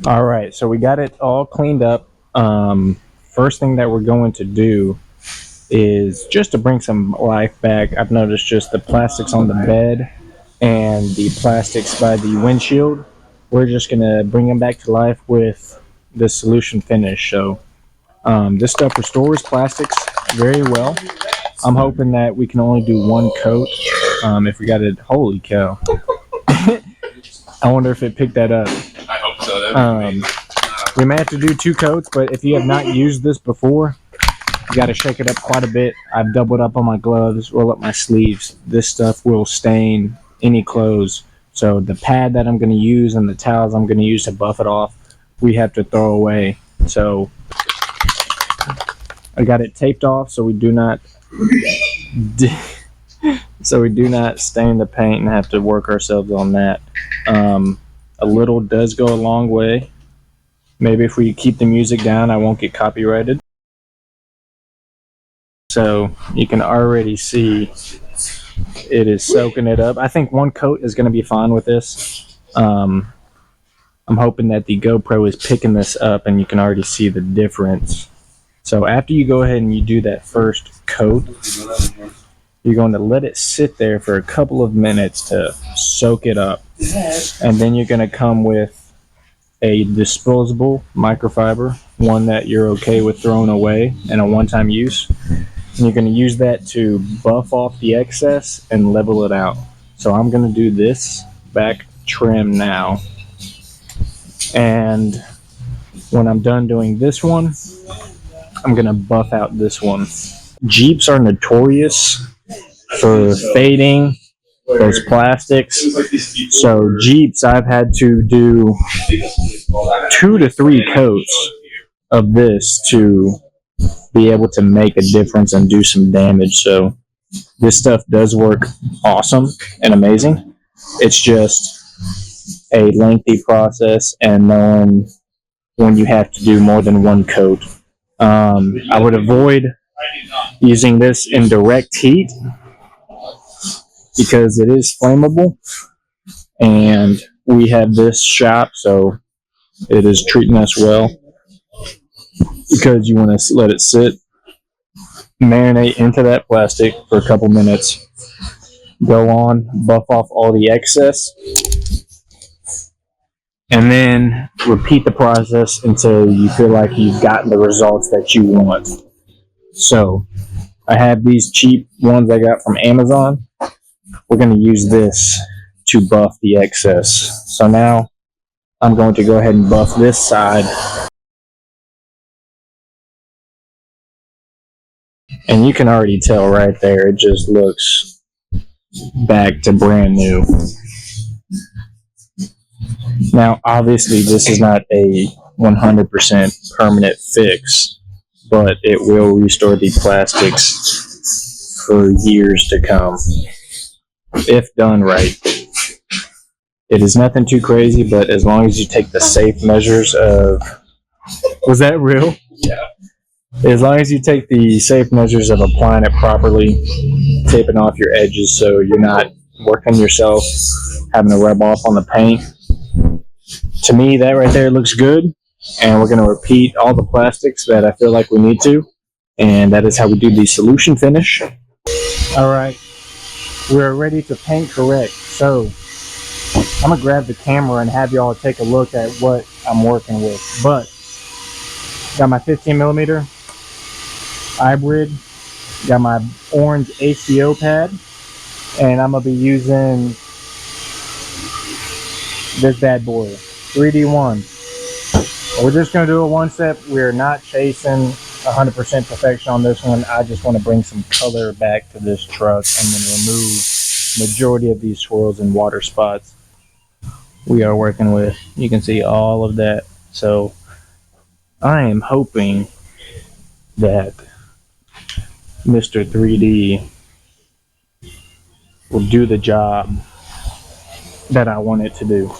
All right, so we got it all cleaned up. First thing that we're going to do is just to bring some life back. I've noticed just the plastics on the bed and the plastics by the windshield. We're just gonna bring them back to life with this solution finish. So this stuff restores plastics very well. I'm hoping that we can only do one coat. If we got it, holy cow! I wonder if it picked that up. I hope so. We may have to do 2 coats, but if you have not used this before, you got to shake it up quite a bit. I've doubled up on my gloves, roll up my sleeves. This stuff will stain any clothes. So the pad that I'm going to use and the towels I'm going to use to buff it off, we have to throw away. So I got it taped off so we do not stain the paint and have to work ourselves on that. A little does go a long way. Maybe if we keep the music down, I won't get copyrighted. So you can already see it is soaking it up. I think 1 coat is going to be fine with this. I'm hoping that the GoPro is picking this up and you can already see the difference. So after you go ahead and you do that first coat, you're going to let it sit there for a couple of minutes to soak it up. And then you're going to come with a disposable microfiber, one that you're okay with throwing away in a one-time use. And you're going to use that to buff off the excess and level it out. So I'm going to do this back trim now. And when I'm done doing this one, I'm going to buff out this one. Jeeps are notorious for fading those plastics. So Jeeps, I've had to do 2 to 3 coats of this to be able to make a difference and do some damage. So this stuff does work awesome and amazing. It's just a lengthy process and knowing when you have to do more than 1 coat. I would avoid using this in direct heat because it is flammable, and we have this shop, so it is treating us well, because you want to let it sit, marinate into that plastic for a couple minutes, go on, buff off all the excess, and then repeat the process until you feel like you've gotten the results that you want. So I have these cheap ones I got from Amazon. We're going to use this to buff the excess. So now I'm going to go ahead and buff this side. And you can already tell right there, it just looks back to brand new. Now, obviously, this is not a 100% permanent fix, but it will restore the plastics for years to come, if done right. It is nothing too crazy, but as long as you take the safe measures of... Was that real? Yeah. As long as you take the safe measures of applying it properly, taping off your edges so you're not working yourself, having to rub off on the paint. To me, that right there looks good, and we're going to repeat all the plastics that I feel like we need to, and that is how we do the solution finish. All right, we're ready to paint correct, so I'm going to grab the camera and have y'all take a look at what I'm working with. But got my 15 millimeter hybrid, got my orange HDO pad, and I'm going to be using this bad boy, 3D1. We're just going to do a one step. We're not chasing 100% perfection on this one. I just want to bring some color back to this truck and then remove majority of these swirls and water spots we are working with. You can see all of that. So I am hoping that Mr. 3D will do the job that I want it to do.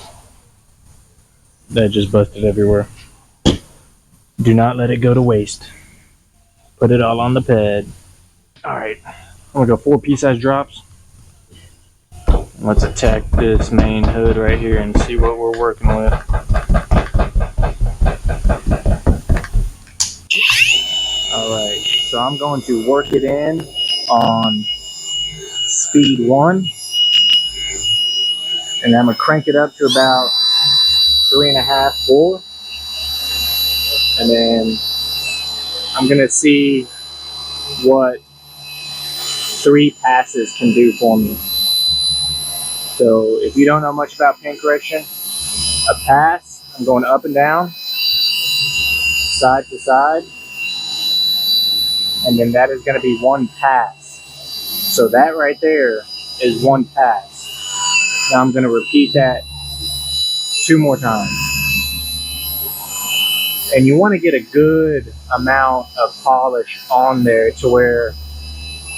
That just busted everywhere. Do not let it go to waste. Put it all on the pad. Alright, I'm gonna go 4 pea-sized drops. Let's attack this main hood right here and see what we're working with. going to work it in on speed 1, and I'm gonna crank it up to about 3.5, 4, and then I'm gonna see what 3 passes can do for me. So if you don't know much about paint correction, a pass, I'm going up and down, side to side, and then that is going to be 1 pass. So that right there is 1 pass. Now I'm going to repeat that 2 more times. And you want to get a good amount of polish on there to where,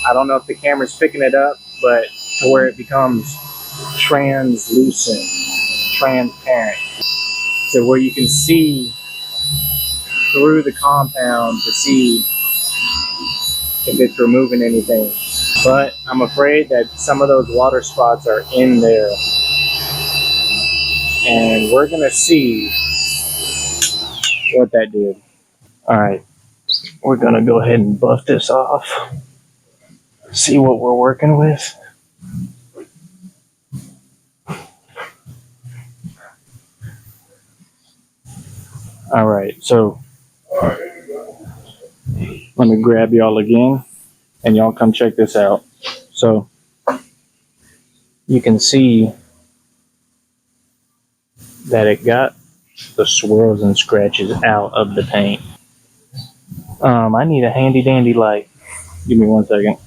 I don't know if the camera's picking it up, but to where it becomes translucent, transparent. So where you can see through the compound to see if it's removing anything. But I'm afraid that some of those water spots are in there. And we're gonna see what that did. Alright, we're gonna go ahead and buff this off. See what we're working with. Alright, so let me grab y'all again and y'all come check this out. So you can see that it got the swirls and scratches out of the paint. I need a handy dandy light. Give me 1 second.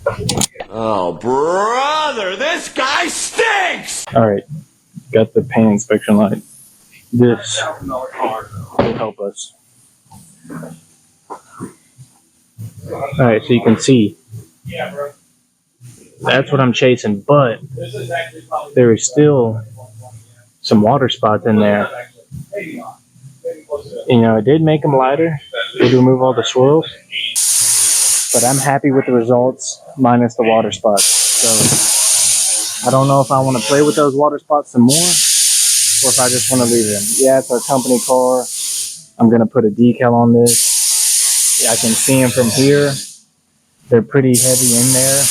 Oh, brother, this guy stinks! Alright, got the paint inspection light. This will help us. Alright, so you can see that's what I'm chasing, but there is still some water spots in there. You know, it did make them lighter, it did remove all the swirls, but I'm happy with the results minus the water spots. So I don't know if I want to play with those water spots some more or if I just want to leave them. Yeah, it's our company car. I'm going to put a decal on this. Yeah, I can see them from here. They're pretty heavy in there.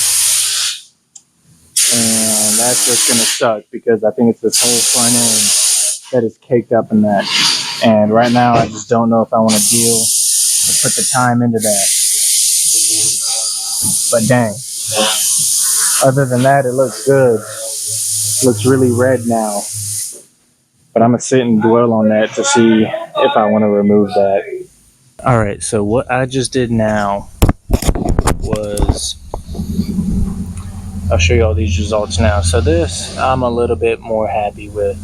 And that's just going to suck because I think it's this whole front end that is caked up in that. And right now, I just don't know if I want to deal or put the time into that. But dang. Other than that, it looks good. It looks really red now. But I'm going to sit and dwell on that to see if I want to remove that. Alright, so what I just did now was, I'll show you all these results now. So this, I'm a little bit more happy with.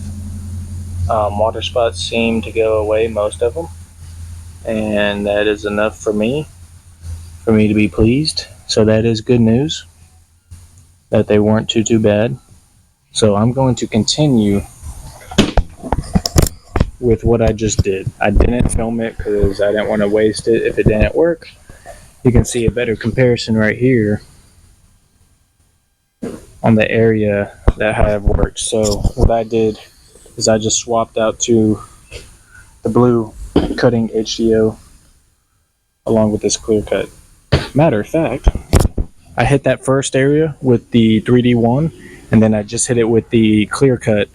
Water spots seem to go away, most of them. And that is enough for me to be pleased. So that is good news, that they weren't too bad. So I'm going to continue with what I just did. I didn't film it because I didn't want to waste it if it didn't work. You can see a better comparison right here on the area that I have worked. So what I did is I just swapped out to the blue cutting HDO along with this clear cut. Matter of fact, I hit that first area with the 3D1 and then I just hit it with the clear cut,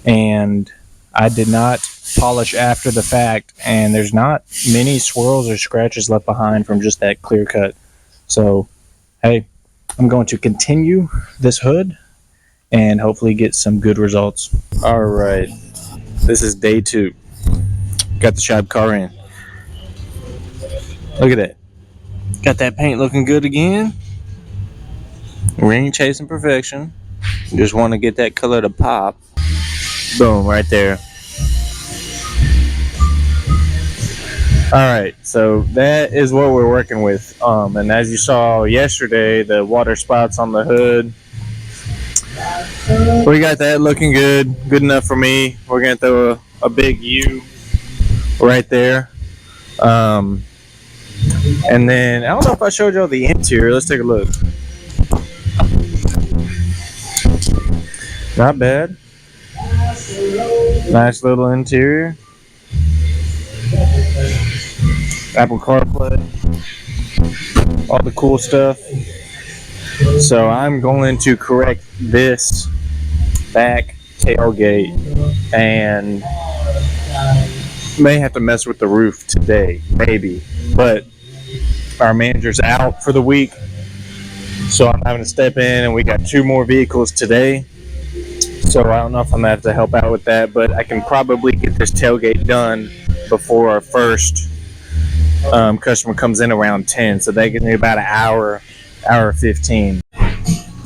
and I did not polish after the fact, and there's not many swirls or scratches left behind from just that clear cut. So hey, I'm going to continue this hood and hopefully get some good results. Alright, this is day 2. Got the shop car in. Look at that. Got that paint looking good again. We ain't chasing perfection. Just want to get that color to pop. Boom, right there. Alright, so that is what we're working with. And as you saw yesterday, the water spots on the hood, we got that looking good. Good enough for me. We're going to throw a big U right there. And then, I don't know if I showed y'all the interior. Let's take a look. Not bad. Nice little interior. Apple CarPlay. all the cool stuff. So I'm going to correct this back tailgate and may have to mess with the roof today, maybe. But our manager's out for the week, so I'm having to step in, and we got 2 more vehicles today. So I don't know if I'm gonna have to help out with that, but I can probably get this tailgate done before our first customer comes in around 10. So that gives me about an hour 15.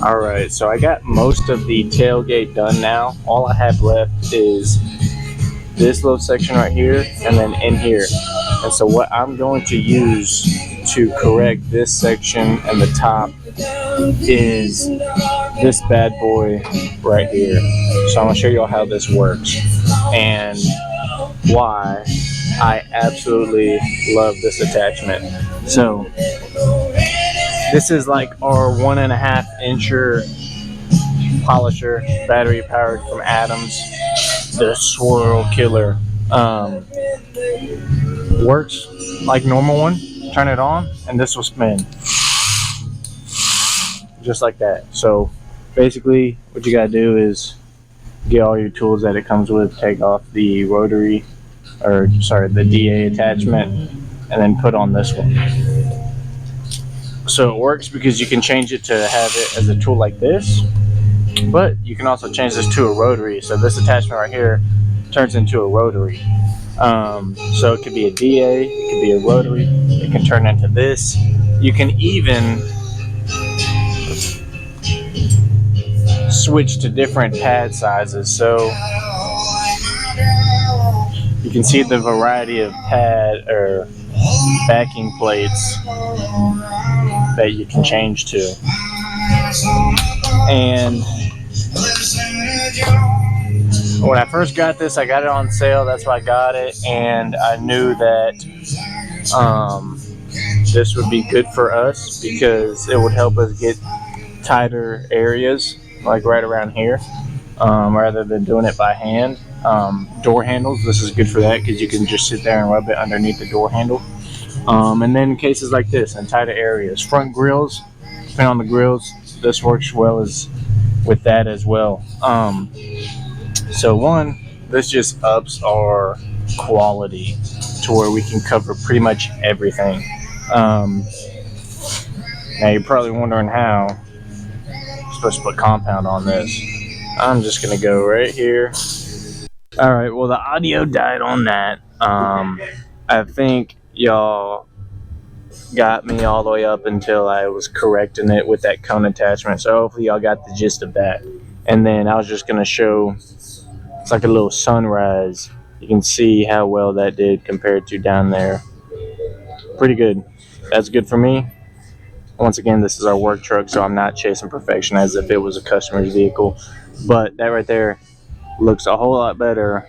All right, so I got most of the tailgate done now. All I have left is this little section right here and then in here. And so what I'm going to use to correct this section and the top is this bad boy right here. So I'm gonna show you all how this works and why I absolutely love this attachment. So this is like our 1.5 incher polisher, battery powered from Adams, the swirl killer. Works like normal one. Turn it on and this will spin just like that. So basically what you gotta do is get all your tools that it comes with, take off the rotary, or sorry, the DA attachment, and then put on this one. So it works because you can change it to have it as a tool like this, but you can also change this to a rotary. So this attachment right here turns into a rotary. So it could be a DA, it could be a rotary, it can turn into this. You can even switch to different pad sizes. So you can see the variety of pad or backing plates that you can change to. And when I first got this, I got it on sale. That's why I got it, and I knew that this would be good for us because it would help us get tighter areas, like right around here, rather than doing it by hand. Door handles, this is good for that because you can just sit there and rub it underneath the door handle. And then cases like this in tighter areas. Front grills, depending on the grills, this works well as with that as well. So one, this just ups our quality to where we can cover pretty much everything. Now you're probably wondering how I'm supposed to put compound on this. I'm just gonna go right here. All right, well the audio died on that. I think y'all got me all the way up until I was correcting it with that cone attachment. So hopefully y'all got the gist of that. And then I was just gonna show, it's like a little sunrise. You can see how well that did compared to down there. Pretty good. That's good for me. Once again, this is our work truck, so I'm not chasing perfection as if it was a customer's vehicle. But that right there looks a whole lot better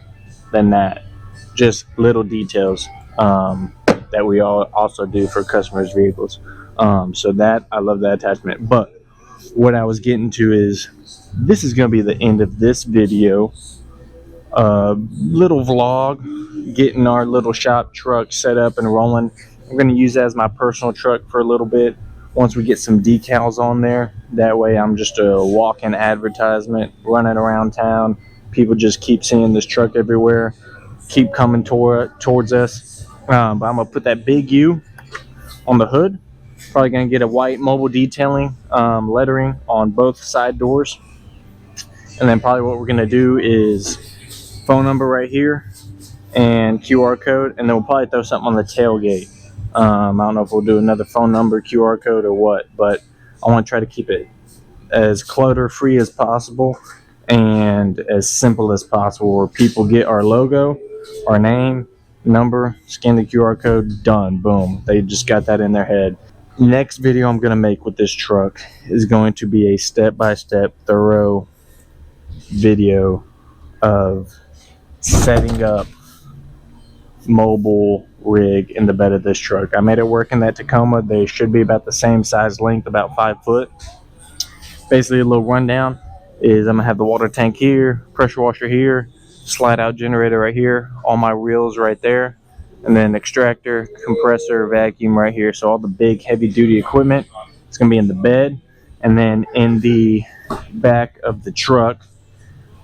than that. Just little details that we all also do for customers' vehicles. So that, I love that attachment. But what I was getting to is, this is going to be the end of this video. Little vlog, getting our little shop truck set up and rolling. I'm going to use that as my personal truck for a little bit once we get some decals on there. That way I'm just a walk-in advertisement running around town. People just keep seeing this truck everywhere, keep coming towards us. But I'm going to put that big U on the hood. Probably going to get a white mobile detailing lettering on both side doors. And then probably what we're going to do is phone number right here and QR code, and then we'll probably throw something on the tailgate. I don't know if we'll do another phone number, QR code, or what, but I want to try to keep it as clutter free as possible and as simple as possible, where people get our logo, our name, number, scan the QR code, done, boom. They just got that in their head. Next video I'm going to make with this truck is going to be a step-by-step thorough video of setting up mobile rig in the bed of this truck. I made it work in that Tacoma. They should be about the same size length, about 5 foot. Basically, a little rundown is I'm gonna have the water tank here, pressure washer here, slide out generator right here, all my reels right there, and then extractor, compressor, vacuum right here. So all the big heavy duty equipment is going to be in the bed, and then in the back of the truck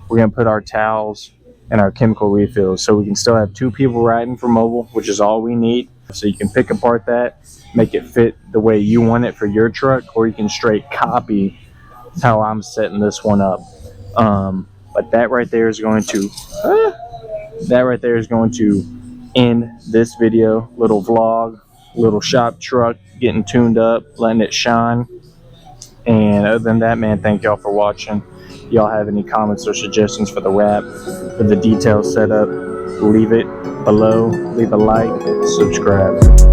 we're going to put our towels and our chemical refills, so we can still have 2 people riding for mobile, which is all we need. So you can pick apart that, make it fit the way you want it for your truck, or you can straight copy how I'm setting this one up. But that right there is going to end this video, little vlog, little shop truck getting tuned up, letting it shine. And other than that, man, thank y'all for watching. Y'all have any comments or suggestions for the wrap, for the detailed setup, leave it below. Leave a like, subscribe.